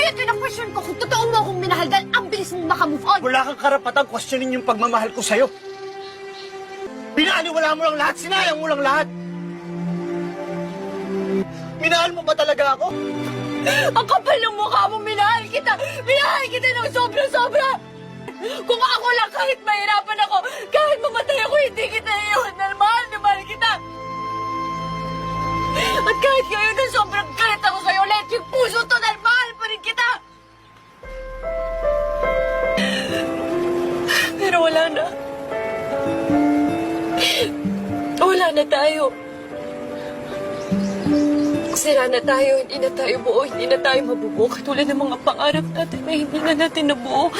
Kaya kina-question ko kung totoo mo akong minahal dahil ang bilis mong makamove on. Wala kang karapatang questionin yung pagmamahal ko sa'yo. Binaliwala mo lang lahat, sinayang mo lang lahat. Minahal mo ba talaga ako? Ang kapal ng mukha mo, minahal kita! Minahal kita ng sobra-sobra! Kung ako lang kahit mahirapan ako, kahit mamatay ako, hindi kita iiwan na mahal na mahal kita! At kahit ngayon na sobrang galit ako sa'yo, let yung puso to dahil mahal pa rin kita! Pero wala na. Wala na tayo. Sira na tayo, hindi na tayo buo, hindi na tayo mabubuo. Katulad ng mga pangarap natin na hindi na natin nabuo.